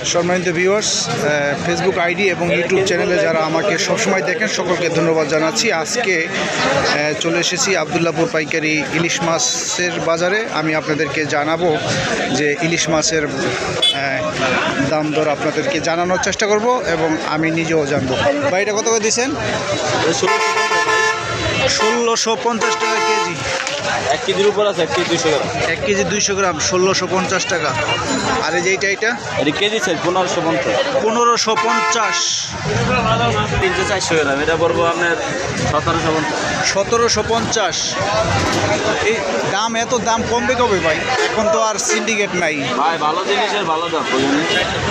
সম্মানিত viewers, Facebook ID এবং YouTube চ্যানেলে যারা আমাকে সবসময় দেখেন সকলকে ধন্যবাদ জানাচ্ছি। আজকে চলে এসেছি আবদুল্লাপুর পাইকারি ইলিশ মাছের বাজারে। আমি আপনাদেরকে জানাবো যে ইলিশ মাছের দাম দর আপনাদেরকে জানানোর চেষ্টা করব এবং আমি নিজেও জানবো। ভাই, এটা কত করে দিচ্ছেন? 1650 টাকা কেজি। 1 কেজির উপর আছে, 1 কেজি 200 গ্রাম। 1 কেজি 200 গ্রাম 1650 টাকা। আর এই যে এটা এটা কেজি চাই 1550। 1550। 300-400 গ্রাম, এটা পড়বো আপনার 1750। 1750। এই দাম, এত দাম কমবে কবে ভাই? এখন তো আর সিন্ডিকেট নাই ভাই, ভালো জিনিসের ভালো দাম।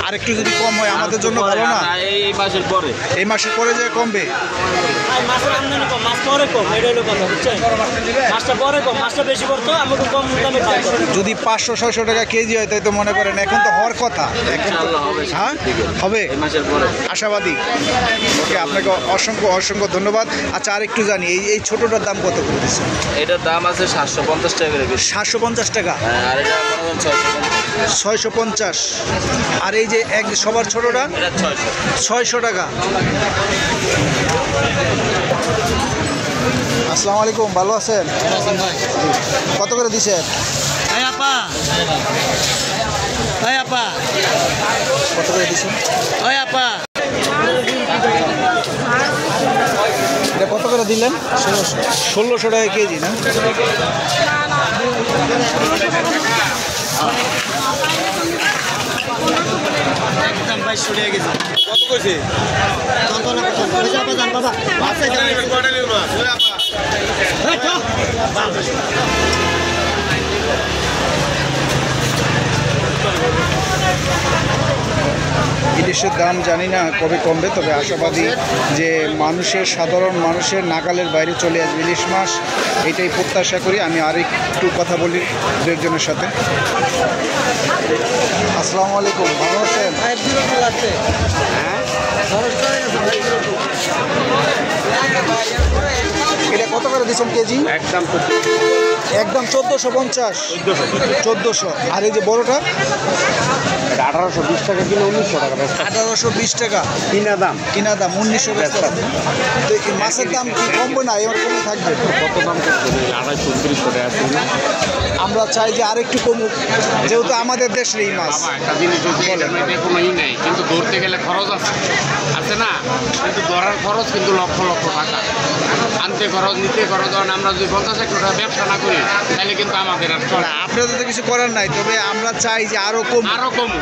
আর একটু যদি কম হয় আমাদের জন্য ভালো না? এই মাসের পরে, এই মাসের পরে যে কমবে। মাছের আমদানি কম, মাছ পরে কম, এটা হলো কথা, বুঝছেন? মাছটা পরে কম, মাছটা বেশি পড়তো, আমাকে কম দামে খাই। যদি 500-600 টাকা কেজি হয় তাই তো মনে করেন এখন তো হওয়ার কথা। হ্যাঁ, হবে এই মাসের পরে আশাবাদী। ওকে, আপনাকে অসংখ্য ধন্যবাদ। আচ্ছা, আর একটু জানি এই ছোটোটার দাম কত করে দিচ্ছে? এটার দাম আছে 750 টাকা করে। 750 টাকা। আর এটা 650। আর এই যে সবার ছোটোটা? এটা 600 টাকা। আসসালামু আলাইকুম, ভালো আছেন? কত করে দিচ্ছেন? কত করে দিচ্ছেন? এটা কত করে দিলেন? 1600 টাকা কেজি না? একদম 2200 টাকা গেছে। কত কইছে? ইলিশের দাম জানি না কবে কমবে, তবে আশাবাদী যে সাধারণ মানুষের নাগালের বাইরে চলে আসবে ইলিশ মাছ, এটাই প্রত্যাশা করি। আমি আর একটু কথা বলি দু একজনের সাথে। আসসালামু আলাইকুম, ভালো আছেন? এটা কত করে দিচ্ছেন কেজি? একদম 1450। 1400। আর এই যে বড়টা? 1820 টাকা কিলো, 1900 টাকা। 1820 টাকা কিনা দাম। 1900 টাকা। তো এই মাছের দাম কি কমবে না, এবার কমে থাকবে? কত দাম করছে? 2800-2900 টাকা। আমরা চাই যে আরেকটু কমুক, যেহেতু আমাদের দেশের এই মাছ। একটা জিনিস কোনো নেই, কিন্তু ধরতে গেলে খরচ আছে না, কিন্তু ধরার খরচ কিন্তু লক্ষ লক্ষ টাকা। আনতে খরচ, নিতে খরচ। কারণ আমরা যদি 50 টাকা ব্যবসা না করি তাহলে কিন্তু আমাদের আর চলে। আপনাদের তো কিছু করার নাই, তবে আমরা চাই যে আরো কম,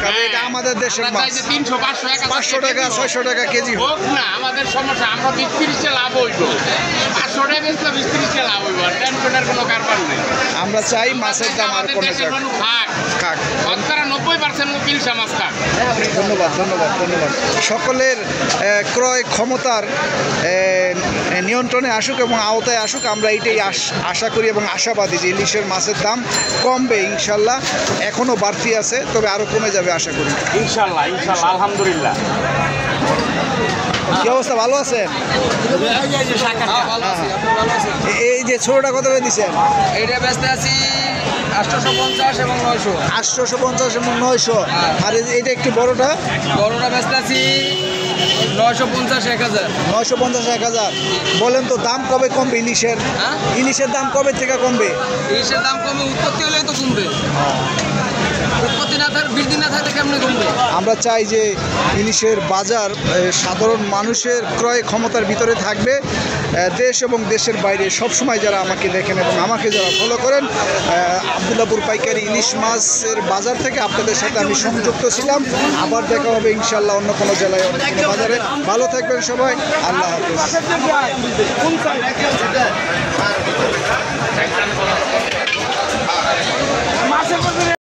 কারণ এটা আমাদের দেশের মাছ। 500 টাকা 600 টাকা কেজি হোক না, আমাদের সমস্যা। আমরা 20-30 লাভ হইব, 500 টাকা বেচলে 20-30 লাভ হইব, টেনশনের কোনো কারবার নেই। আমরা চাই মাছের দাম আর কমে যাক। খাক 90% লোক ইলশা মাছ খাক। ধন্যবাদ। সকলের ক্রয় ক্ষমতার নিয়ন্ত্রণে আসুক এবং আওতায় আসুক, আমরা এইটাই আশা করি এবং আশাবাদী যে ইলিশের মাছের দাম কমবে ইনশাল্লাহ। এখনও বাড়তি আছে, তবে আরও কমে যাবে আশা করি ইনশাআল্লাহ, আলহামদুলিল্লাহ। কি অবস্থা, ভালো আছেন? এই যে ছোটটা কত করে দিচ্ছেন? এটা বেচতে আছি 850 এবং 900। 850 এবং 900। আর এটা একটু বড়টা? বড়টা বেচতে আছি 950, 1000। 950, 1000। বলেন তো দাম কবে কমবে ইলিশের? ইলিশের দাম কবে থেকে কমবে? ইলিশের দাম কমে, উৎপত্তি হলেই তো কমবে। উৎপত্তি না থাকলে, বৃদ্ধি না থাকলে কেমনে কমবে? আমরা চাই যে ইলিশের বাজার সাধারণ মানুষের ক্রয় ক্ষমতার ভিতরে থাকবে। দেশ এবং দেশের বাইরে সবসময় যারা আমাকে দেখেন এবং আমাকে যারা ফলো করেন, আবদুল্লাপুর পাইকারি ইলিশ মাছের বাজার থেকে আপনাদের সাথে আমি সংযুক্ত ছিলাম। আবার দেখা হবে ইনশাল্লাহ অন্য কোনো জেলায়, অন্য কোনো বাজারে। ভালো থাকবেন সবাই, আল্লাহ হাফেজ।